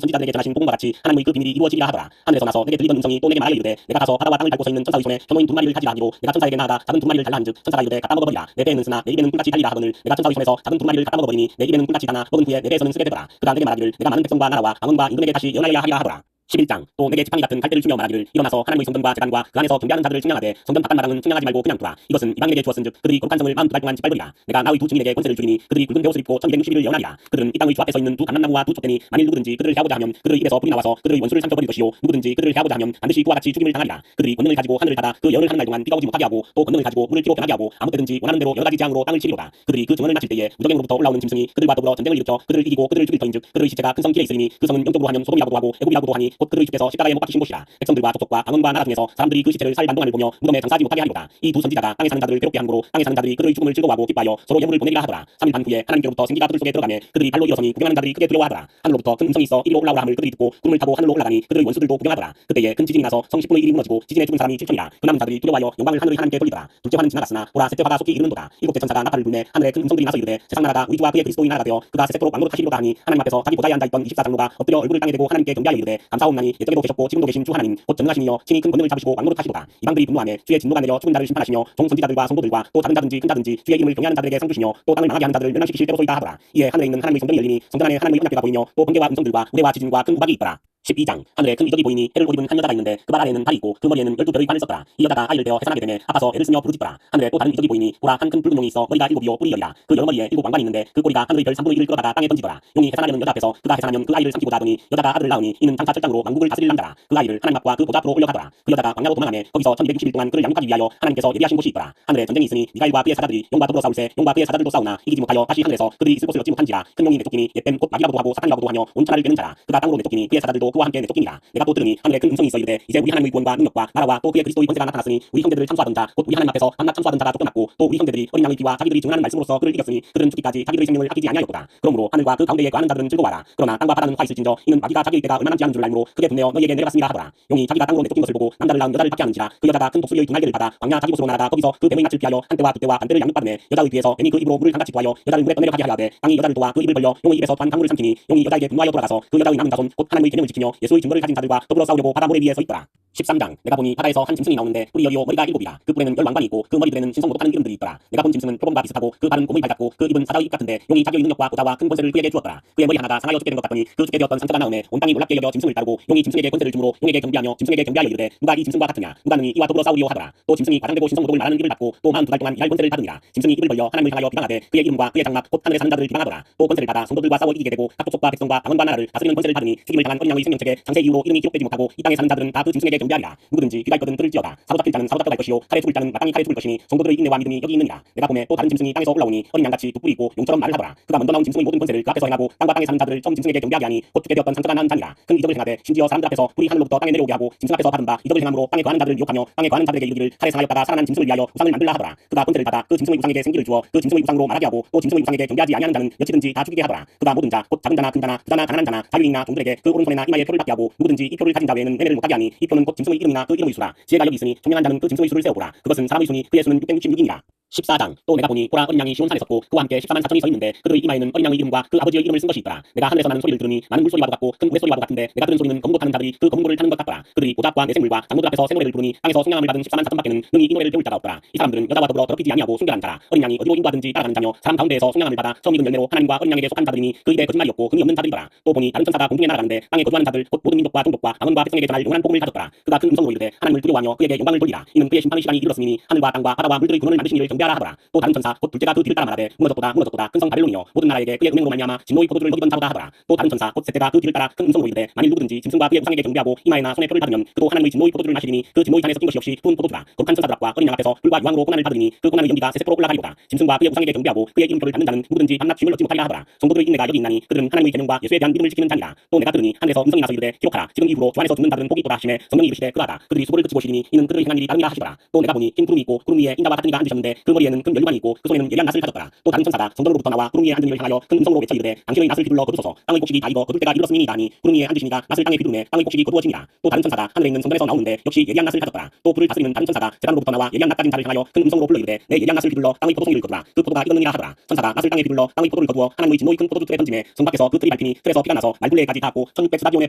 선지자들에게 전하신 복음과 같이 하나님의 그 비밀이 이루어지리라 하더라. 하늘에서 나서 내게 들리던 음성이 또 내게 말하여 이르되 내가 가서 바다와 땅을 밟고 서 있는 천사의 손에 현모인 두 마리를 가지라 하기로 내가 천사에게 나아가 작은 두 마리를 달라 한즉 천사가 이르되 갖다 먹어버리라. 내 배에는 쓰나 내 입에는 꿀같이 달리라 하거늘 내가 천사의 손에서 작은 두 마리를 갖다 먹어버리니 내 입에는 꿀같이 다나 먹은 후에 내 배에서는 쓰게 되더라. 그가 내게 말하기를 내가 많은 백성과 나라와 왕원과 임금에게 다시 연하여야 하리라 하더라. 11장 또 내게 지팡이 같은 갈대를 주며 말하기를 일어나서 하나님의 성전과 제단과 그 안에서 경배하는 자들을 측량하되 성전 바깥마당은 측량하지 말고 그냥 두라. 이것은 이방인에게 주었은즉 그들이 거룩한 성을 42달 동안 짓밟으리라. 내가 나의 두 증인에게 권세를 주리니 그들이 굵은 베옷을 입고 1260일을 예언하리라. 그들은 이 땅의 주 앞에 서 있는 두 감람나무와 두 촛대니 만일 누구든지 그들을 해하고자 하면 그들의 입에서 불이 나와서 그들의 원수를 삼켜버릴 것이요 누구든지 그들을 해하고자 하면 반드시 그와 같이 죽임을 당하리라. 그들이 권능을 가지고 하늘을 닫아 그 열을 하는 날 동안 비가 오지 못하게 하고 또 권능을 가지고 물을 피로 변하게 하고 아무 때든지 원하는 대로 여러 가지 재앙으로 땅을 치리로다. 그들이 그 증언을 마칠 때에 무적행으로부터 올라오는 짐승이 그들과 더불어 전쟁을 일으켜 그들을 이기고 그들을 죽일 터인즉 그들의 시체가 큰 성 길에 있으니 그 성은 영적으로 하면 소돔이라고도 하고 애굽이라고도 하니 곧 그들의 주께서 십자가에 못 박히신 곳이라. 백성들과 족속과 방언과 나라 중에서 사람들이 그 시체를 40일 동안을 보며 무덤에 장사하지 못하게 하리로다. 이 두 선지자가 땅에 사는 자들을 괴롭게 한 거로 땅에 사는 자들이 그들의 죽음을 즐거워하고 기뻐하여 서로 예물을 보내리라 하더라. 3일 반 후에 하나님께로부터 생기가 그들 속에 들어가매 그들이 발로 일어서니 구경하는 자들이 크게 두려워하더라. 하늘로부터 큰 음성이 있어 이리로 올라오라 함을 그들이 듣고 구름을 타고 하늘로 올라가니 그들의 원수들도 구경하더라. 그때에 큰 지진이 나서 성 10분의 1이 무너지고 지진에 죽은 사람이 7천이라. 그 남은 자들이 두려워하여 영광을 하늘의 하나님께 돌리더라. 둘째 화는 지나갔으나 보라 셋째 화가 속히 이르는도다. 일곱째 천사가 나팔을 불매 하늘에 큰 음성들이 나서 이르되 세상 나라가 우리 주와 그의 그리스도의 나라가 되어 그가 세세토록 왕노릇 하시리로다 하니 하나님 앞에서 자기 보좌에 앉아있던 24장로가 엎드려 얼굴을 땅에 대고 하나님께 경배하여 이르되 감사하옵나니 옛적에도 계셨고 지금도 계신 주 하나님 곧 전능하시며 친히 큰 권능을 잡으시고 왕노릇 하시도다. 이방들이 분노하며 주의 진노가 내려 죽은 자를 심판하시며 종 선지자들과 성도들과 또 다른 자든지 큰 자든지 주의 이름을 경외하는 자들에게 상 주시며 또 땅을 망하게 하는 자들을 멸망시키실 때로소이다 하더라. 이에 하늘에 있는 하나님의 성전이 열리니 성전 안에 하나님의 언약궤가 보이며 또 번개와 음성들과 우레와 지진과 큰 우박이 있더라. 12장 하늘에 큰 이적이 보이니 해를 옷 입은 한 여자가 있는데 그 발 아래에는 발이 있고 그 머리에는 12별의 관을 썼더라. 이 여자가 아이를 베어 해산하게 되매 아파서 애를 쓰며 부르짖더라. 하늘에 또 다른 이적이 보이니 보라 한 큰 붉은 용이 있어 머리가 7이요 뿔이 10이라. 그 여러 머리에 7 왕관이 있는데 그 꼬리가 하늘의 별 3분의 1을 끌어다가 땅에 던지더라. 용이 해산하려는 여자 앞에서 그가 해산하면 그 아이를 삼키고자 하더니 여자가 아들을 낳으니 이는 장차 철장으로 왕국을 다스릴 남자라. 그 아이를 하나님 앞과 그 보좌 앞으로 올려가더라. 그 여자가 광야로 도망하며 거기서 1260일 동안 그를 양육하기 위하여 하나님께서 예비하신 곳이 있더라. 하늘에 전쟁이 있으니 미가엘과 그의 사자들이 용과 더불어 싸울세 용과 그의 사자들도 싸우나 이기지 못하여 다시 하늘에서 그들이 있을 곳을 얻지 못한지라. 큰 용이 내쫓기니 옛뱀 곧 마귀라고도 하고 사탄이라고도 하며 온 천하를 꿰는 자라. 그가 땅으로 내쫓기니 그의 사자들도 그와 함께 내쫓기니라. 내가 또 들으니 하늘에 큰 음성이 있어 이르되 이제 우리 하나님의 구원과 능력과 나라와 또 그의 그리스도의 권세가 나타났으니 우리 형제들을 참수하던 자 곧 우리 하나님 앞에서 밤낮 참수하던 자가 쫓겨났고 또 우리 형제들이 어린 양의 피와 자기들이 증언하는 말씀으로서 그를 이겼으니 그들은 죽기까지 자기들의 생명을 아끼지 아니하였도다. 그러므로 하늘과 그 가운데에 거하는 자들은 즐거워하라. 그러나 땅과 바다는 화 있을진저 이는 마귀가 자기의 때가 얼마 남지 않은 줄 알므로 크게 분내어 너희에게 내려갔습니다 하더라. 용이 자기가 땅으로 내쫓긴 것을 보고 남자를 낳은 여자를 받게 하는지라. 그 여자가 큰 독수리의 두 날개를 받아 광야 자기 곳으로 날아가 거기서 그 뱀의 낯을 피하여 한때와 두때와 반때를 양육받으며 여자의 뒤에서 뱀이 그 입으로 물을 강같이 도하여 여자를 물에 떠내려가게 하여 하되 땅이 여자를 도와 그 입을 벌려 용의 입에서 토한 강물을 삼키니 용이 여자에게 분노하여 돌아가서 그 여자의 남은 자손 곧 하나님의 계명을 지키며 예수의 증거를 가진 자들과 더불어 싸우려고 바다 모래 위에 서 있더라. 13장 내가 보니 바다에서 한 짐승이 나오는데 뿔이 10이요 머리가 7이라. 그 뿔에는 10왕관이 있고 그 머리들에는 신성 못하는 이름들이 있더라. 내가 본 짐승은 표범과 비슷하고 그 발은 곰의 발 같고 그 입은 사자의 입 같은데 용이 자기의 능력과 보좌와 큰 권세를 그에게 주었더라. 그의 머리 하나가 상하여 죽게 된 것 같더니 그 죽게 되었던 상처가 나오매 온 땅이 놀랍게 여겨 짐승을 따르고 용이 짐승에게 권세를 주므로 용에게 경배하며 짐승에게 경배하여 이르되 누가 이 짐승과 같으냐 누가 능히 이와 더불어 싸우리요 하더라. 또 짐승이 과장되고 신성 모독을 말하는 입을 닫고 또 42달 동안 일할 권세를 받으니라. 짐승이 입을 벌려 하나님을 향하여 비방하되 그의 이름과 그의 장막 곧 하늘에 사는 자들을 비방하더라. 또 권세를 받아 성도들과 싸워 이기게 되고 각 족속과 백성과 방언과 나라를 다스리는 권세를 받으니 죽임을 당한 어린 양의 생명책에 장세 이후로 이름이 기록되지 못하고 이 땅에 사는 자들은 다 그 짐승에게 경배하리라. 누구든지 귀가 있거든 들을지어다. 사로잡힐 자는 사로잡혀갈 것이요 칼에 죽을 자는 마땅히 칼에 죽을 것이니 성도들의 인내와 믿음이 여기 있느니라. 내가 보매 또 다른 짐승이 땅에서 올라오니 어린 양같이 두 뿔이 있고 용처럼 말을 하더라. 그가 먼저 나온 짐승의 모든 권세를 그 앞에서 행하고 땅과 땅에 사는 자들을 처음 짐승에게 경배하게 하니 곧 죽게 되었던 상처가 난 자니라. 큰 이적을 행하되 심지어 사람들 앞에서 불이 하늘로부터 땅에 내려오게 하고 짐승 앞에서 받은 바 이적을 행함으로 땅에 거하는 자들을 유혹하며 땅에 거하는 자들에게 이르기를 칼에 상하였다가 살아난 짐승을 위하여 우상을 만들라 하더라. 그가 권세를 받아 그 짐승의 우상에게 생기를 주어 그 짐승의 우상으로 말하게 하고 또 짐승의 우상에게 경배하지 아니하는 자는 며치든지 다 죽이게 하더라. 그가 모든 자 곧 작은 자나 큰 자나 부자나 가난한 자나 자유인이나 종들에게 그 오른손이나 이마에 표를 받게 하고 누구든지 이 표를 가진 자 외에는 매매를 못하게 하니 이 표는 곧 짐승의 이름이나 그 이름의 수라. 지혜가 여기 있으니 총명한 자는 그 짐승의 수를 세어보라. 그것은 사람의 수니 그의 수는 666이니라. 14장 또 내가 보니 보라 어린 양이 시온산에 섰고 그와 함께 14만 4천이 서 있는데 그들의 이마에는 어린 양의 이름과 그 아버지의 이름을 쓴 것이 있더라. 내가 하늘에서 나는 소리를 들으니 많은 물소리와도 같고 큰 우레소리와도 같은데 내가 들은 소리는 검은 것 타는 자들이 그 검은 고를 타는 것 같더라. 그들이 보좌와 내생물과 장로들 앞에서 새 노래를 부르니 땅에서 송양함을 받은 14만 4천밖에는 능히 이 노래를 배울 자가 없더라. 이 사람들은 여자와 더불어 더럽히지 아니하고 순결한 자라. 어린 양이 어디로 인도하든지 따라가는 자며 사람 가운데에서 송양함을 받아 처음 익은 열매로 하나님과 어린 양에게 속한 자들이니 그 입에 거짓말이 없고 금이 없는 자들이더라. 또 보니 다른 천사가 공중에 날아가는데 땅에 거주하는 자들 곧 모든 민족과 종족과 방언과 백성에게 전할 영원한 복음을 가졌더라. 그가 큰 음성으로 이르되 하나님을 두려워하며 그에게 영광을 돌리라. 이는 그의 심판의 시간이 이르렀으니 하늘과 땅과 바다와 물들의 근원을 만드신 이를 경배하라 하더라. 또 다른 천사 곧 둘째가 그 뒤를 따라 말하되 무너졌도다 큰 성 바벨론이여 모든 나라에게 그의 은행으로 말미암아 진노의 포도주를 먹이던 자로다 하더라. 또 다른 천사 곧 셋째가 그 뒤를 따라 큰 음성으로 이르되 만일 누구든지 짐승과 그의 우상에게 경배하고 이마에나 손에 표를 받으면 그도 하나님의 진노의 포도주를 마시리니 그 진노의 잔에 섞인 것이 없이 푸른 포도주라. 거룩한 천사들 앞과 어린 양 앞에서 불과 유황으로 고난을 받으니 그 고난의 연기가 세세토록 올라가리로다. 짐승과 그의 우상에게 경배하고 그의 이름표를 받는 자는 누구든지 밤낮 쉼을 얻지 못하리라 하더라. 성도들의 인내가 여기 있나니 그들은 하나님의 계명과 예수에 대한 믿음을 지키는 자니라. 또 내가 들으니 하늘에서 음성이 나서 이르되 기록하라. 지금 이후로 주 안에서 죽는 자들은 복이 있도다 하시매 성령이 이르시되 그러하다. 그들이 수고를 그치고 오시리니 이는 그들의 행한 일이 다름이라 하시더라. 또 내가 보니 흰 구름이 있고 구름 위에 인자와 같은 이가 앉으셨는데 그 그 머리에는 큰 연관이 있고 그 손에는 예리한 낫을 가졌더라. 또 다른 천사가 성전으로부터 나와 구름 위에 앉은 이를 향하여 큰 음성으로 외쳐 이르되 당신의 낫을 휘둘러 거두소서. 땅의 곡식이 다 익어 거둘 때가 이르렀음이니이다 하니 구름 위에 앉으시니가 낫을 땅에 휘두르매 땅의 곡식이 거두어지니라. 또 다른 천사가 하늘에 있는 성전에서 나오는데 역시 예리한 낫을 가졌더라. 또 불을 다스리는 다른 천사가 제단으로부터 나와 예리한 낫 가진 자를 향하여 큰 음성으로 불러 이르되 내 예리한 낫을 휘둘러 땅의 포도송이를 거두라. 그 포도가 익었느니라 하더라. 천사가 낫을 땅에 휘둘러 땅의 포도를 거두어 하나님의 진노의 큰 포도주 틀에 던지매 성 밖에서 그 틀이 밟히니 틀에서 피가 나서 말굴레까지 닿고 1600스다디온에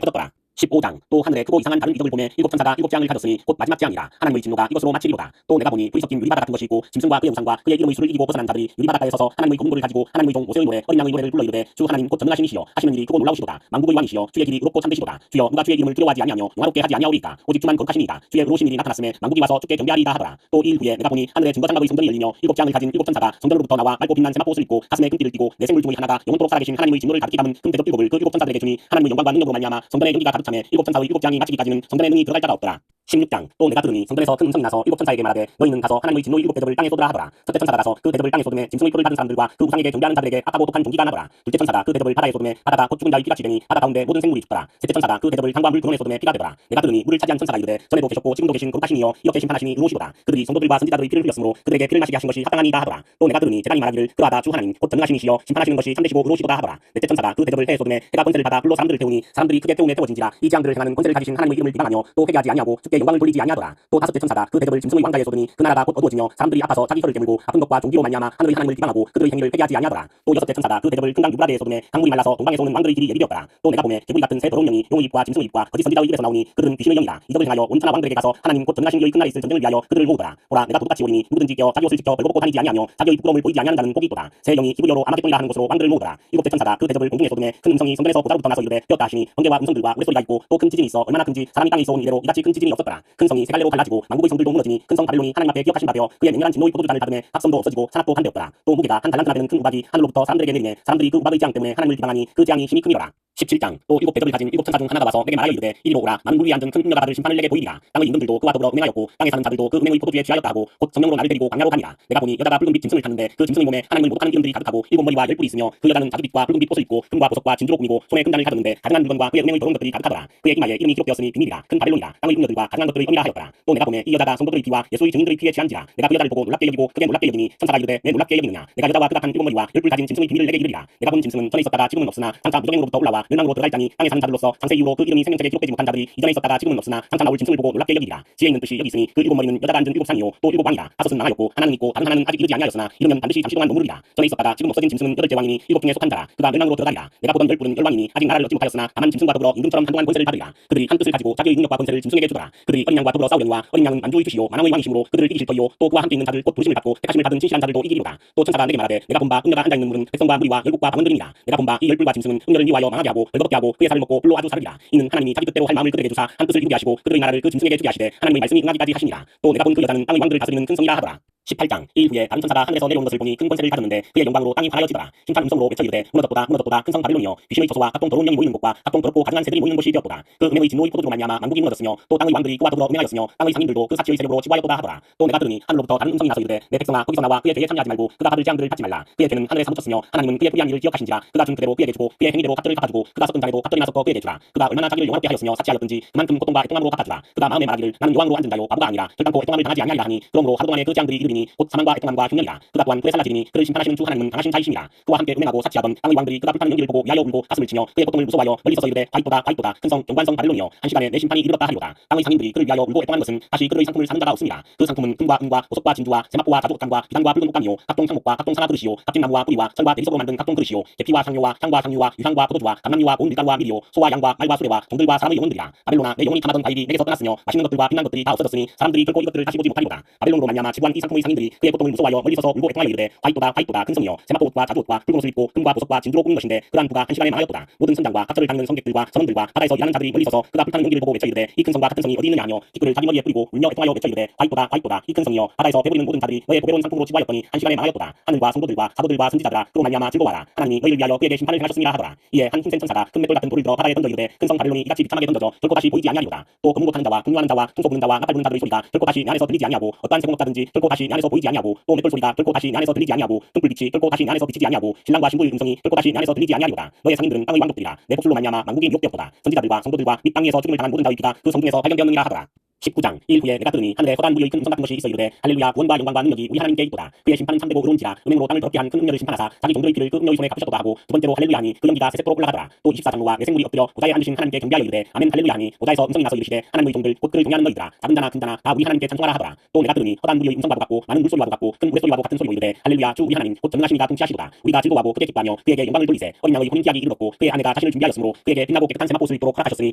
퍼졌더라. 15장. 또 하늘에 크고 이상한 다른 이적을 보매 일곱 천사가 일곱 재앙을 가졌으니 곧 마지막 재앙이라. 하나님의 진노가 이것으로 마치리로다. 또 내가 보니 불이 섞인 유리바다 같은 것이 있고 짐승과 그의 우상과 그의 이름의 수를 이기고 벗어난 자들이 유리바다가에 서서 하나님의 검문고를 가지고 하나님의 종 모세의 노래 어린 양의 노래를 불러 이르되 주 하나님 곧 전능하시니시여 하시는 일이 크고 놀라우시도다. 만국의 왕이시여 주의 길이 의롭고 참되시도다. 주여 누가 주의 이름을 두려워하지 아니하며 영화롭게 하지 아니하오리이까. 오직 주만 거룩하시니이다. 주의 의로우신 일이 나타났음에 만국이 와서 주께 경배하리이다 하더라. 또 이 일 후에 내가 보니 하늘에 증거장막의 성전이 열리며 일곱 재앙을 가진 일곱 천사가 성전으로부터 나와 맑고 빛난 세마포 옷을 입고 가슴에 금띠를 띠고 내 생물 중의 하나가 영원토록 살아계신 하나님의 진노를 가득히 담은 금 대접 일곱을 그 일곱 천사들에게 주니 하나님의 영광과 능력으로 말미암아 성전의 연기가 가득 차매 일곱 천사의 일곱 재앙이 마치기까지는 성전에 능히 들어갈 자가 없더라. 16장. 또 내가 들으니 성전에서 큰 음성이 나서 일곱 천사에게 말하되 너희는 가서 하나님의 진노의 일곱 대접을 땅에 쏟으라 하더라. 첫째 천사가 가서 그 대접을 땅에 쏟음에 짐승의 표를 받은 사람들과 그 우상에게 경배하는 자들에게 악하고 독한 종기가 나더라. 둘째 천사가 그 대접을 바다에 쏟음에 바다가 곧 죽은 자의 피같이 되니 바다 가운데 모든 생물이 죽더라. 셋째 천사가 그 대접을 강과 물 근원에 쏟음에 피가 되더라. 내가 들으니 물을 차지한 천사가 이르되 전에도 계셨고 지금도 계신 거룩하신 이여 이렇게 심판하시니 의로우시도다. 그들이 성도들과 선지자들의 피를 흘렸으므로 그들에게 피를 마시게 하신 것이 합당하니이다 하더라. 또 내가 들으니 제단이 말하기를 그러하다 주 하나님 곧 전능하신 이시여 심판하시는 것이 참되시고 의로우시도다 하더라. 넷째 천사가 그 대접을 해에 쏟음에 해가 권세를 받아 불로 사람들을 태우니 사람들이 크게 태움에 태워진지라. 이 재앙들을 행하는 권세를 가지신 하나님의 이름을 비방하며 또 회개하지 아니하고 주께 영광을 돌리지 아니하더라. 또 다섯째 천사가 그 대접을 짐승의 왕자에 쏟으니 그 나라가 곧 어두워지며 사람들이 아파서 자기 혀를 깨물고 아픈 것과 종기로 말미암아 하늘의 하나님을 비방하고 그들의 행위를 회개하지 아니하더라. 또 여섯째 천사가 그 대접을 금강 유브라데에 쏟으매 강물이 말라서 동방에서 오는 왕들의 길이 예비되었더라. 또 내가 보매 개구리 같은 새 더러운 영이 용의 입과 짐승의 입과 거짓 선지자의 입에서 나오니 그들은 귀신의 영이라. 이적을 행하여 온 천하 왕들에게 가서 하나님 곧 전능하신 이의 끝날에 있을 전쟁을 위하여 그들을 모으더라. 보라 내가 도둑같이 오리니 누구든지 껴 자기 옷을 지켜 벌거벗고 다니지 아니하며 자기의 부끄러움을 보이지 아니하는 자는 복이 있도다. 새 영이 히브리어로 아마겟돈이라 하는 곳으로 왕들을 모으더라. 일곱째 천사가 그 대접을 공중에 쏟으매 큰 음성이 성전에서 보다로부터 나서 이르되 되었다 하시니 번개와 음성들과 우레소리가 있고 또 큰 지진이 있어 얼마나 큰지 사람이 땅에 있어 온 이래로 이같이 큰 지진이 없었더라. 큰 성이 세 갈래로 갈라지고 만국의 성들도 무너지니 큰 성 바벨론이 하나님 앞에 기억하신 바 되어 그의 맹렬한 진노의 포도주잔을 닫음에 각성도 없어지고 산악도 한되었더라. 또 무게가 한 달란트나 되는 큰 우박이 하늘로부터 사람들에게 내리매 사람들이 그 우박의 재앙 때문에 하나님을 비방하니 그 재앙이 심히 크니라. 17장. 또 일곱 대접을 가진 일곱 천사 중 하나가 와서 내게 말하여 이르되 이리로 오라. 많은 물 위에 앉은 큰 풍녀가 받을 심판을 내게 보이리라. 땅의 임금들도 그와 더불어 음행하였고 땅에 사는 자들도 그 음행의 포도주에 취하였다 하고 곧 성령으로 나를 데리고 광야로 가니라. 내가 보니 여자가 붉은빛 짐승을 탔는데 그 짐승의 몸에 하나님을 모독하는 이름들이 가득하고 일곱 머리와 열 뿔이 있으며 그 여자는 자주빛과 붉은빛 옷을 입고 금과 보석과 진주로 꾸미고 손에 금잔을 가졌는데 가증한 물건과 그의 음행의 더러운 것들이 가득하더라. 그의 이마에 이름이 기록되었으니 비밀이라. 큰 바벨론이라. 땅의 풍녀들과 가증한 것들의 언니라 하였더라. 또 내가 보매 이 여자가 성도들의 피와 예수의 증인들의 피에 취한지라. 내가 그 여자를 보고 놀랍게 여기고 크게 놀랍게 여기니 천사가 이르되 왜 놀랍게 여기느냐. 내가 여자와 그 같은 일곱 머리와 열 뿔 가진 짐승의 비밀을 내게 이르리라. 내가 본 짐승은 전에 있었다가 지금은 없으나 장차 무정행으로부터 올라와 멸망으로 들어갈 자니 땅에 사는 자들로서 장세 이후로 그 이름이 생명책에 기록되지 못한 자들이 이전에 있었다가 지금은 없으나 장차 나올 짐승을 보고 놀랍게 여기리라. 지혜 있는 뜻이 여기 있으니 그 일곱 머리는 여자가 앉은 일곱 상이요 또 일곱 왕이라. 다섯은 망하였고 하나는 있고 다른 하나는 아직 이르지 아니하였으나 이르면 반드시 잠시 동안 머무르리라. 전에 있었다가 지금 없어진 짐승은 여덟째 왕이니 일곱 중에 속한 자라. 그가 멸망으로 들어가리라. 내가 보던 열 뿔은 열 왕이니 아직 나라를 얻지 못하였으나 다만 짐승과 더불어 임금처럼 한동안 권세를 받으리라. 그들이 한 뜻을 가지고 자기의 능력과 권세를 짐승에게 주더라. 그들이 어린 양과 더불어 싸우려니와 어린 양은 만주의 주시오 만왕의 왕이시므로 그들을 이기실 터이요 또 그와 함께 있는 자들 곧 부르심을 받고 택하심을 받은 진실한 자들도 이기리로다. 또 천사가 내게 말하되 내가 본바 음녀가 앉아있는 물은 백성과 무리와 열국과 방언들이니라. 내가 본바 이 열 뿔과 짐승은 음녀를 미워하여 망하게 하고 벌거벗게 하고 그의 살을 먹고 불로 아주 사르리라. 이는 하나님이 자기 뜻대로 할 마음을 그들에게 주사 한 뜻을 이루게 하시고 그들의 나라를 그 짐승에게 주게 하시되 하나님의 말씀이 응하기까지 하시니라. 또 내가 본 그 여자는 땅의 왕들을 다스리는 큰 성이라 하더라. 18장. 이 후에 다른 천사가 하늘에서 내려온 것을 보니 큰 권세를 가졌는데 그의 영광으로 땅이 파라여지더라. 심판 음성으로 외쳐 이르되 무너졌도다 무너졌도다 큰 성 바벨론이여 귀신의 처소와 각종 더러운 영이 모이는 곳과 각종 더럽고 가증한 새들이 모이는 곳이 되었도다. 그 음행의 진노의 포도주로 말미암아 만국이 무너졌으며 또 땅의 왕들이 그와 더불어 음행하였으며 땅의 상인들도 그 사치의 세력으로 치부하였도다 하더라. 또 내가 들으니 하늘로부터 다른 음성이 나서 이르되 내 백성아 거기서 나와 그의 죄에 참여하지 말고 그가 받을 재앙들을 받지 말라. 그의 죄는 하늘에 사무쳤으며 하나님은 그의 불의한 일을 기억하신지라. 그가 준 그대로 그에게 주고 그의 행위대로 값들을 갚아주고 그가 섰던 자에도 값들이나 섞어 그에게 주라. 그가 얼마나 자기를 영화롭게 하였으며 사치하였든지 그만큼 고통과 애통함으로 갚아주라. 그가 마음에 말하기를 나는 여왕으로 앉은 자요 바보가 아니라 결단코 애통함을 당하지 아니하리라 하니 그러므로 하루 동안에 그 재앙들이 이르리니 곧 사망과 애통함과 흉년이라. 그가 또한 불에 살라지리니 그를 심판하시는 주 하나님은 강하신 자이심이라. 그와 함께 음행하고 사치하던 땅의 왕들이 그가 불타는 연기를 보고 위하여 울고 가슴을 치며 그의 고통을 무서워하여 멀리 서서 이르되 화이토다 화이토다 큰성 경관성 바벨론이여 한 시간에 내 심판이 이르렀다 하리로다. 땅의 상인들이 그를 위하여 울고 애통한 것은 다시 그들의 상품을 사는 자가 없습니다. 그 상품은 금과 은과 보석과 진주와 세마포와 자주옷감과 비단과 붉은 옷감이요 각종 상목과 각종 산화 그릇이요 값진 나무와 뿌리와 철과 대리석으로 만든 각종 그릇이요 계피와 향료와 향과 향유와 유향과 포도주와 감람류와 온 밀가루와 밀이요 소와 양과 말과 수레와 종들과 사람의 영혼들이라. 바벨론아 내 영혼이 탐하던 과일이 내게서 떠났으며 맛있는 것들과 빛난 것들이 다 없어졌으니 사람들이 결코 이것들을 다시 보지 못하리로다. 바벨론으로 말미암아 지구한 이 상품의 상인들이 그의 고통을 무서워하여 멀리 서서 울고 애통하여 이르되 화이토다 화이토다 큰 성이여 세마포 옷과 자주옷과 붉은 옷을 입고 금과 보석과 진주로 꾸민 것인데 그러한 부가 한 시간에 망하였도다. 모든 선장과 각절을 다니는 성객들과 선원들과 바다에서 일하는 자들이 멀리 서서 그가 불타는 연기를 보고 외쳐 이르되 이 큰 성과 같은 성이 어디 있느냐 하며 뒷글을 자기 머리에 뿌리고 울며 애통하여 외쳐 이르되 화이토다 화이토다 이 큰 성이여 바다에서 배부리는 모든 자들이 너의 보배로운 상품으로 치부하였더니 한 시간에 망하였도다. 하늘과 성도들과 사도들과 선지자들아 그로 말미암아 즐거워하라. 하나님이 너희를 위하여 그에게 심판을 행하셨습니다 하더라. 이에 한 힘센 천사가 큰 맷돌 같은 돌을 들어 바다에 던져 이르되 큰 성 바벨론이 이같이 비참하게 던져져 결코 다시 보이지 아니하리로다. 또 검은 못하는 자와 분노하는 자와 퉁소 부는 자와 나팔 부는 자들의 소리가 결코 다시 내 안에서 들리지 아니하고 어떠한 세공업자든지 결코 다시 내 안에서 보이지 아니하고 또 맷돌 소리가 결코 다시 내 안에서 들리지 아니하고 등불빛이 결코 다시 내 안에서 비치지 아니하고 신랑과 신부의 음성이 결코 다시 내 안에서 들리지 아니하리로다. 너의 상인들은 땅의 왕족들이라. 내 복술로 말미암아 만국이 미혹되었도다. 선지자들과 성도들과 및 땅 위에서 죽음을 당한 모든 자의 피가 그 성중에서 발견되었느니라 하더라. 19장 1 후에 내가 들으니 하늘에 허다한 무리의 큰 음성 같은 것이 있어 이르되 할렐루야 구원과 영광과 능력이 우리 하나님께 있도다. 그의 심판은 참되고 의로운지라 음행으로 땅을 더럽게 한 큰 음녀를 심판하사 자기 종들의 피를 그 음녀의 손에 갚으셨도다 하고 두 번째로 할렐루야 하니 그 연기가 세세토록 올라가더라. 또 24장로와 내생물이 엎드려 보좌에 앉으신 하나님께 경배하여 이르되 아멘 할렐루야 하니 보좌에서 음성이 나서 이르시되 하나님의 종들 곧 그를 경외하는 너희들아 작은 자나 큰 자나 다 우리 하나님께 찬송하라 하더라. 또 내가 들으니 허다한 무리의 음성과 같고 많은 물소리와 같고 큰 우레소리와 같은 소리로 이르되 할렐루야 주 우리 하나님 곧 전능하시니가 통치하시도다. 우리가 즐거워하고 크게 기뻐하며 그에게 영광을 돌리세. 어린 양의 혼인 기약이 이르렀고 그의 아내가 자신을 준비하였으므로 그에게 빛나고 깨끗한 세마포옷을 입도록 허락하셨으니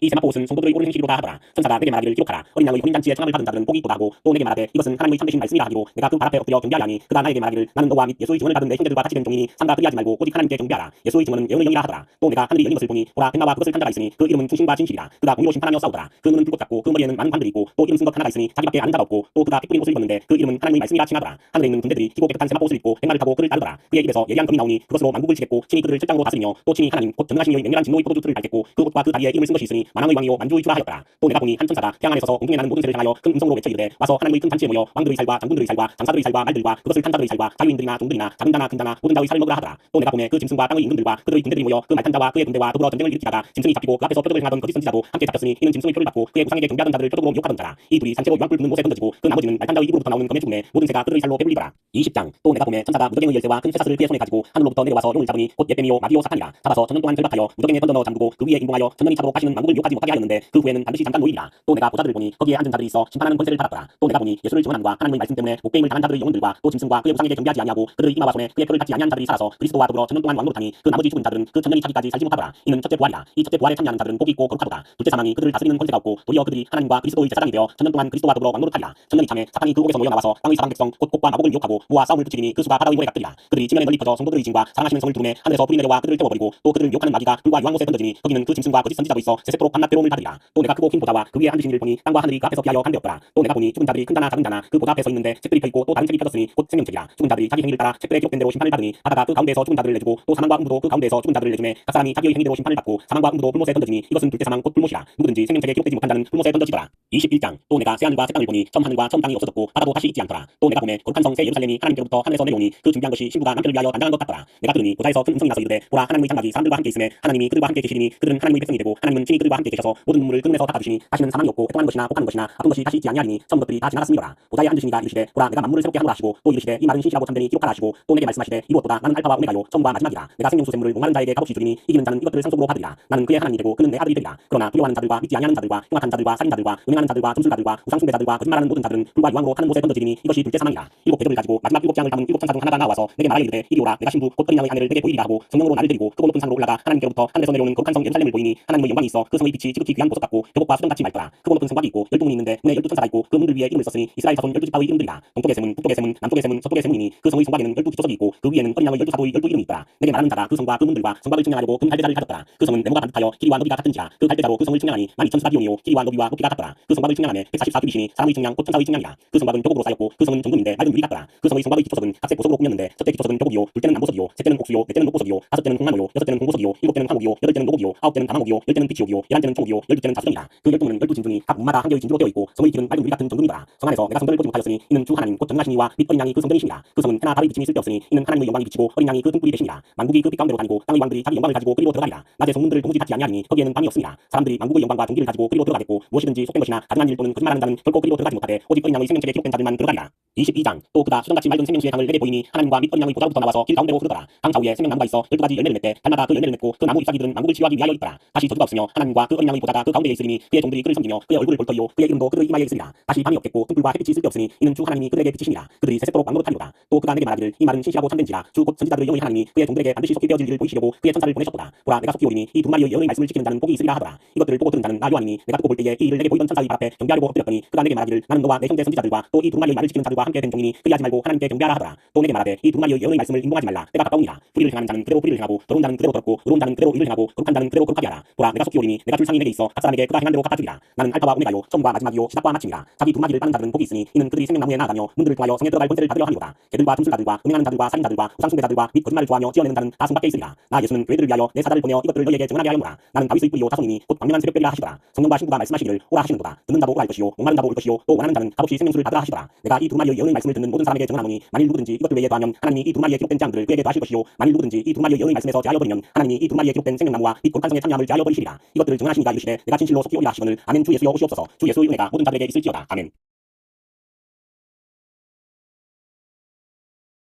이 세마포옷은 성도들의 옳은 행실이로다 하더라. 천사가 내게 말하기를 기록하라. 어린 양의 혼인잔치에 청함을 받은 자들은 복이 있도다 하고 또 내게 말하되 이것은 하나님의 참되신 말씀이라 하기로 내가 그 발 앞에 엎드려 경배하니 그가 나에게 말하기를 나는 너와 및 예수의 증언을 받은 내 형제들과 같이 된 종이니 삼가 그리하지 말고 오직 하나님께 경배하라. 예수의 증언은 예언의 영이라 하더라. 또 내가 하늘이 열린 것을 보니 보라 백마와 그것을 탄 자가 있으니 그 이름은 충신과 진실이라. 그가 공의로 심판하며 싸우더라. 그 눈은 불꽃 같고 그 머리에는 많은 관들이 있고 또 이름 쓴 것 하나가 있으니 자기밖에 아는 자가 없고 또 그가 피 뿌린 옷을 입었는데 그 이름은 하나님의 말씀이라 칭하더라. 하늘에 있는 군대들이 희고 깨끗한 세마포옷을 입고 백마를 타고 그를 따르더라. 그의 입에서 예리한 검이 나오니 그것으로 만국을 치겠고 친히 그들을 철장으로 다스리며 또 친히 하나님 곧 전능하신 이의 맹렬한 진노의 포도주 틀을 밟겠고 그 옷과 그 다리에 이름을 쓴 것이 있으니 만왕의 왕이요 만주의 주라 하였더라. 또 내가 보니 한 천사가 태양 안에 서서 공중에 나는 모든 새를 향하여 큰 음성으로 외쳐 이르되 와서 하나님의 큰 잔치에 모여 왕들의 살과 장군들의 살과 장사들의 살과 말들과 그것을 탄 자들의 살과 자유인들이나 종들이나 작은 자나 큰 자나 모든 자의 살을 먹으라 하더라. 또 내가 보매 그 짐승과 땅의 임금들과 그들의 군대들이 모여 그 말탄 자와 그의 군대와 더불어 전쟁을 일으키다가 짐승이 잡히고 그 앞에서 표적을 행하던 거짓 선지자도 함께 잡혔으니 이는 짐승의 표를 받고 그의 우상에게 경배하던 자들을 표적으로 미혹하던 자라. 이 둘이 산채로 유황불 붙는 못에 던져지고 그 나머지는 말탄 자의 입으로부터 나오는 검의 죽음에 모든 새가 그들의 살로 배불리더라. 20장 또 내가 보매 천사가 무적행의 열쇠와 큰 쇠사슬을 그의 손에 가지고 하늘로부터 내려와서 용을 잡으니 곧 예뱀이요 마귀요 사탄이라. 잡아서 천년 동안 결박하여 무적행에 던져 넣어 잠그고 그 위에 인봉하여 천년이 차도록 하시는 만국을 미혹하지 못하게 하였는데 그 후에는 반드시 잠깐 노이리라. 또 내가 보좌들을 보니 거기에 앉은 자들이 있어 심판하는 권세를 받았더라. 또 내가 보니 예수를 증언함과 하나님의 말씀 때문에 목배임을 당한 자들의 영혼들과 또 짐승과 그의 우상에게 경배하지 아니하고 그들의 이마와 손에 그의 표를 받지 아니한 자들이 살아서 그리스도와 더불어 천년 동안 왕노릇하니 그 나머지 죽은 자들은 그 천년이 차기까지 살지 못하더라. 이는 첫째 부활이라. 이 첫째 부활에 참여하는 자들은 복이 있고 거룩하도다. 둘째 사망이 그들을 다스리는 권세가 없고 도리어 그들이 하나님과 그리스도의 제사장이 되어 천년 동안 그리스도와 더불어 왕노릇하리라. 천년이 참에 사탄이 그 옥에서 모여 나와서 땅의 사방 백성 곧 곡과 마곡을 미혹하고 무와 싸움을 붙이리니 그 수가 바다의 모래 같으리라. 그들이 지면에 널리 퍼져 성도들의 짐과 사랑하시는 성을 두루매 하늘에서 불이 내려와 그들을 태워버리고 또 그들을 미혹하는 마귀가 불과 유황못에 던져지니 거기는 그 짐승과 거짓 선지자도 있어 세세토록 밤낮 괴로움을 받으리라. 또 내가 크고 긴 보좌와 그 위에 앉으신 이를 보니 땅과 하늘이 그 앞에서 피하여 간되었더라. 또 내가 보니 죽은 자들이 큰 자나 작은 자나 그 보좌 앞에 서 있는데 책들이 펴있고 또 다른 책이 펴졌으니 곧 생명책이라. 죽은 자들이 자기 행위를 따라 책들에 기록된 대로 심판을 받으니 바다가 그 가운데에서 죽은 자들을 내주고 또 사망과 음부도 그 가운데에서 죽은 자들을 내주매 각 사람이 자기의 행위대로 심판을 받고 사망과 음부도 불못에 던져지니 이것은 둘째 사망 곧 불못이라. 누구든지 생명책에 기록되지 못한 자는 불못에 던져지더라. 21장 또 내가 새 하늘과 새 땅을 보니 처음 하늘과 처음 땅이 없어졌고 바다도 다시 있지 않더라. 또 내가 보매 거룩한 성 새 예루살렘이 하나님께로부터 하늘에서 내려오니 그 준비한 것이 신부가 남편을 위하여 단장한 것 같더라. 내가 들으니 보좌에서 큰 음성이 나서 이르되 보라 하나님의 장막이 사람들과 함께 있음에 하나님이 그들과 함께 계시리니 그들은 하나님의 백성이 되고 하나님은 친히 그들과 함께 계셔서 모든 눈물을 그 눈에서 닦아주시니 다시는 사망이 없고 해통하는 것이나 혹하는 것이나 아픈 것이 다시 있지 아니하리니 처음 것들이 다 지나갔음이로라. 보좌에 앉으시니가 이르시되 보라 내가 만물을 새롭게 하노라 하시고 또 이르시되 이 말은 신실하고 참되니 기록하라 하시고 또 내게 말씀하시되 이루었도다 나는 알파와 오메가요 처음과 마지막이라. 내가 생명수 샘물을 목마른 자에게 값없이 주리니 이기는 자는 이것들을 상속으로 받으리라. 나는 그의 하나님이 되고 그는 내 아들이 되리라. 그러나 두려워하는 자들과 믿지 아니하는 자들과 흉악한 자들과 살인자들과 음행하는 자들과 점술가들과 우상숭배자들과 거짓말하는 모든 자들은 불과 유황으로 타는 못에 던져지리니 이것이 둘째 사망이라. 일곱 대접을 가지고 마지막 일곱 장을 담은 일곱 천사 중 하나가 나와서 내게 말하여 이르되 이리 오라. 내가 신부 곧 어린 양의 아내를 내게 보이리라 하고 성령으로 나를 데리고 크고 높은 산으로 올라가 하나님께로부터 하늘에서 내려오는 거룩한 성 예루살렘을 보이니 하나님의 영광이 있어 그 성의 빛이 지극히 귀한 보석 같고 벽옥과 수정같이 맑더라. 크고 높은 성곽이 있고 12문이 있는데 문에 12천사가 있고 그 문들 위에 이름을 썼으니 이스라엘 자손 12지파의 이름들이라. 동쪽의 샘은 북쪽의 샘은 남쪽의 샘은 서쪽의 샘이니 그 성의 성곽에는 12기초석이 있고 그 위에는 어린 양의 12사도의 12이름이 있더라. 내게 말하는 자가 그 성과 그 문들과 성곽을 측량하려고 금 갈대자를 가졌더라. 그 성은 네모가 반듯하여 길이와 너비가 같은지라. 그 갈대자로 그 성을 측량하니 12,000스타디온이요 길이와 너비와 높이가 같더라. 그 성곽을 측량하며 144규빗이니 사람의 측량 곧 천사의 측량이라. 그 성곽은 벽옥으로 쌓였고 그 성은 정금인데 맑은 유리 같더라. 그 성의 성곽의 기초석은 각색 보석으로 꾸몄는데 첫째 기초석은 벽옥이요 둘째는 남보석이요 셋째는 옥수요 넷째는 녹보석이요 다섯째는 홍나무요 여섯째는 홍보석이요 일곱째는 황옥이요 여덟째는 노곡이요 아홉째는 다망옥이요 열째는 빛이옥이요 열한째는 초옥이요 열둘째는 다수정이라. 그 12문은 12진중이 각 문마다 한 개의 진주로 되어 있고 성의 길은 맑은 유리 같은 정금이더라. 성 안에서 내가 성전을 보지 못하였으니 이는 주 하나님 곧 전능하신 이와 및 어린 양이 그 성전이시니라. 그 성은 해나 달의 비침이 쓸데없으니 이는 하나님의 영광이 비치고 어린 양이 그 등불이 되시니라. 만국이 그 빛 가운데로 다니고 땅의 왕들이 자기 영광을 가지고 그리로 들어가리라. 낮에 성문들을 도무지 닫지 아니하니 거기에는 밤이 없으니라. 사람들이 만국의 영광과 종기를 가지고 그리로 들어가겠고 무엇이든지 속된 것이나 가증한 일 또는 거짓말하는 자는 결코 그리로 들어가지 못하되 오직 어린 양의 생명책에 기록된 자들만 들어가리라. 22장 또 그가 수정같이 맑은 생명수의 강을 내게 보이니 하나님과 및 어린 양의 보좌로부터 나와서 길 가운데로 흐르더라. 강 좌우에 생명나무가 있어 12가지 열매를 맺되 달마다 그 열매를 맺고 그 나무 잎사귀들은 만국을 치유하기 위하여 있더라. 다시 저주가 없으며 하나님과 그 어린 양의 보좌가 그 가운데에 있으리니 그의 종들이 그를 섬기며 그의 얼굴을 볼 터이요 그의 이름도 그들의 이마에 있으리라. 다시 밤이 없겠고 등불과 햇빛이 쓸데없으니 이는 주 하나님이 그들에게 비치시니라. 그들이 세세토록 왕노릇하리로다. 또 그가 내게 말하기를 이 말은 신실하고 참된지라. 주 곧 선지자들의 영의 하나님이 그의 종들에게 반드시 속히 되어질 일을 보이시려고 그의 천사를 보내셨도다. 보라 내가 속히 오리니 이 두 마리의 예언의 말씀을 지키는 자는 복이 있으리라 하더라. 이것들을 보고 들은 자는 나 요한이니 내가 듣고 볼 때에 이 일을 내게 보이던 천사의 발 앞에 경배하려고 엎드렸더니 그가 내게 말하기를 나는 너와 내 형제 선지자들과 또 이 두 마리의 말을 지키는 자들과 함께 된 종이니 그리하지 말고 하나님께 경배하라 하더라. 또 내게 말하되 이 두 마리의 예언의 말씀을 인봉하지 말라. 때가 가까우니라. 불의를 행하는 자는 그대로 불의를 행하고 더러운 자는 그대로 더럽고 의로운 자는 그대로 의를 행하고 거룩한 자는 그대로 거룩하게 하라. 보라 내가 속히 오리니 내가 줄 상이 내게 있어 각 사람에게 그가 행한 대로 갚아주리라. 나는 알파와 오메가요 처음과 마지막이요 시작과 마침이라. 자기 두 마리를 따는 자들은 복이 있으니 이는 그들이 생명나무에 나아가며 문들을 통하여 성에 들어갈 권세를 받으려 하리로다. 개들과 둠술가들과 음행하는 자들과 살인자들과 우상숭배자들과 및 거짓말을 좋아하며 지어내는 자는 다 성밖에 있으리라. 나 예수는 교회들을 위하여 내 사자를 보내어 이것들을 너희에게 증언하게 하였노라. 나는 다윗의 뿌리요 자손이니 곧 광명한 새벽별이라 하시더라. 성령과 신부가 말씀하시기를 오라 하시는도다. 듣는 자도 오라 할 것이요 목마른 자도 올 것이요 또 원하는 자는 값없이 생명수를 받으라 하시더라. 내가 이 두 마리의 예언의 말씀을 듣는 모든 사람에게 증언하노니 만일 누구든지 이것들 외에 더하면 하나님이 이 두 마리에 기록된 장들을 그에게 더하실 것이요 만일 누구든지 이 두 마리의 예언의 말씀에서 제하여 버리면 하나님이 이 두 마리에 기록된 생명나무와 및 거룩한 성의 참여함을 제하여 버리시리라. 이것들을 증언하시니가 이르시되 내가 진실로 속히 오리라 하시거늘 아멘. 주 예수여 오시옵소서. 주 주 예수의 은혜가 모든 자들에게 있을지어다. 아멘.